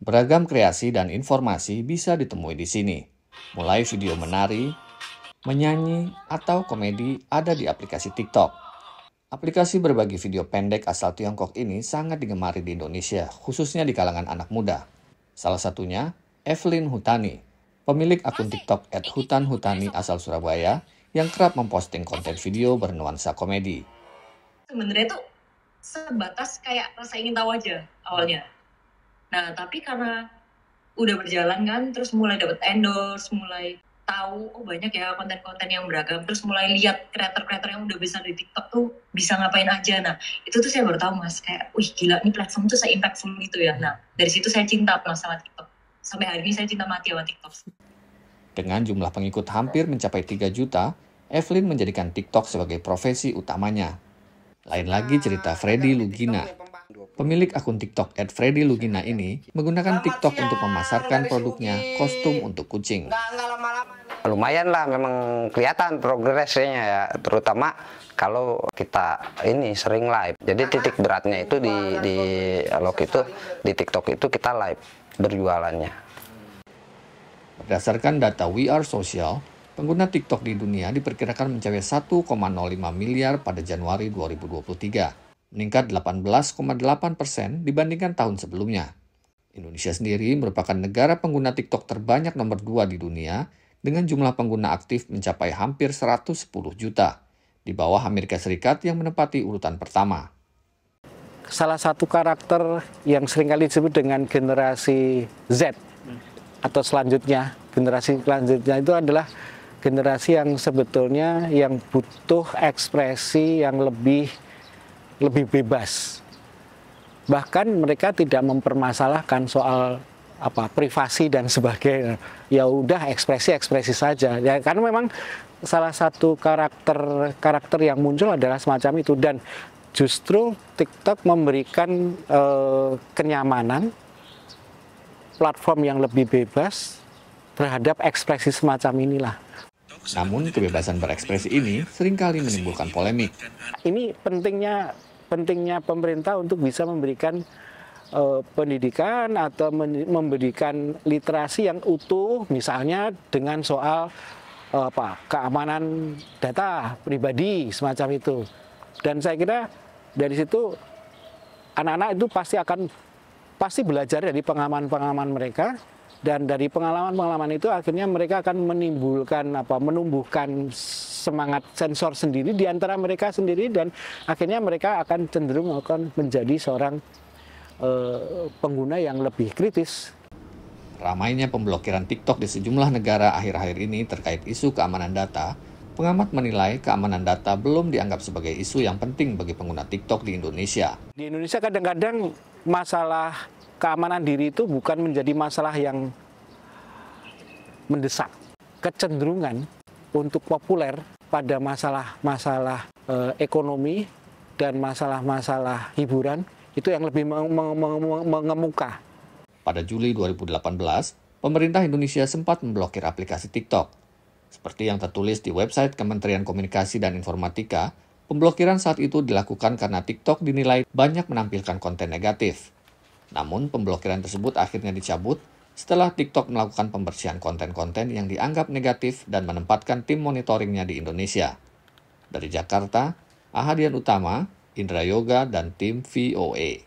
Beragam kreasi dan informasi bisa ditemui di sini. Mulai video menari, menyanyi, atau komedi ada di aplikasi TikTok. Aplikasi berbagi video pendek asal Tiongkok ini sangat digemari di Indonesia, khususnya di kalangan anak muda. Salah satunya, Evelyn Hutani, pemilik akun TikTok @hutanhutani asal Surabaya, yang kerap memposting konten video bernuansa komedi. Sebenarnya tuh sebatas kayak rasa ingin tahu aja awalnya. Nah, tapi karena udah berjalan kan, terus mulai dapet endorse, mulai tahu, oh banyak ya konten-konten yang beragam, terus mulai lihat kreator-kreator yang udah besar di TikTok tuh bisa ngapain aja. Nah, itu tuh saya baru tahu Mas, kayak, wih gila, ini platform tuh se-impactful gitu ya. Nah, dari situ saya cinta sama TikTok. Sampai hari ini saya cinta mati sama TikTok. Dengan jumlah pengikut hampir mencapai 3 juta, Evelyn menjadikan TikTok sebagai profesi utamanya. Lain lagi cerita Freddy Lugina. Pemilik akun TikTok @freddy_lugina ini menggunakan TikTok untuk memasarkan produknya kostum untuk kucing. Lumayan lah, memang kelihatan progresnya ya, terutama kalau kita ini sering live. Jadi titik beratnya itu di TikTok itu kita live berjualannya. Berdasarkan data We Are Social, pengguna TikTok di dunia diperkirakan mencapai 1,05 miliar pada Januari 2023. Meningkat 18,8% dibandingkan tahun sebelumnya. Indonesia sendiri merupakan negara pengguna TikTok terbanyak nomor 2 di dunia dengan jumlah pengguna aktif mencapai hampir 110 juta, di bawah Amerika Serikat yang menempati urutan pertama. Salah satu karakter yang seringkali disebut dengan generasi Z atau generasi selanjutnya itu adalah generasi yang sebetulnya yang butuh ekspresi yang lebih bebas. Bahkan mereka tidak mempermasalahkan soal privasi dan sebagainya. Ya udah ekspresi saja. Ya karena memang salah satu karakter yang muncul adalah semacam itu, dan justru TikTok memberikan kenyamanan, platform yang lebih bebas terhadap ekspresi semacam inilah. Namun kebebasan berekspresi ini seringkali menimbulkan polemik. Ini pentingnya pemerintah untuk bisa memberikan pendidikan atau memberikan literasi yang utuh, misalnya dengan soal keamanan data pribadi semacam itu. Dan saya kira dari situ anak-anak itu pasti belajar dari pengalaman mereka. Dan dari pengalaman itu akhirnya mereka akan menumbuhkan semangat sensor sendiri di antara mereka sendiri, dan akhirnya mereka akan cenderung menjadi seorang pengguna yang lebih kritis. Ramainya pemblokiran TikTok di sejumlah negara akhir-akhir ini terkait isu keamanan data, pengamat menilai keamanan data belum dianggap sebagai isu yang penting bagi pengguna TikTok di Indonesia. Di Indonesia kadang-kadang masalah keamanan diri itu bukan menjadi masalah yang mendesak. Kecenderungan untuk populer pada masalah-masalah ekonomi dan masalah-masalah hiburan itu yang lebih mengemuka. Pada Juli 2018, pemerintah Indonesia sempat memblokir aplikasi TikTok. Seperti yang tertulis di website Kementerian Komunikasi dan Informatika, pemblokiran saat itu dilakukan karena TikTok dinilai banyak menampilkan konten negatif. Namun, pemblokiran tersebut akhirnya dicabut setelah TikTok melakukan pembersihan konten-konten yang dianggap negatif dan menempatkan tim monitoringnya di Indonesia. Dari Jakarta, Ahadian Utama, Indra Yoga, dan tim VOA.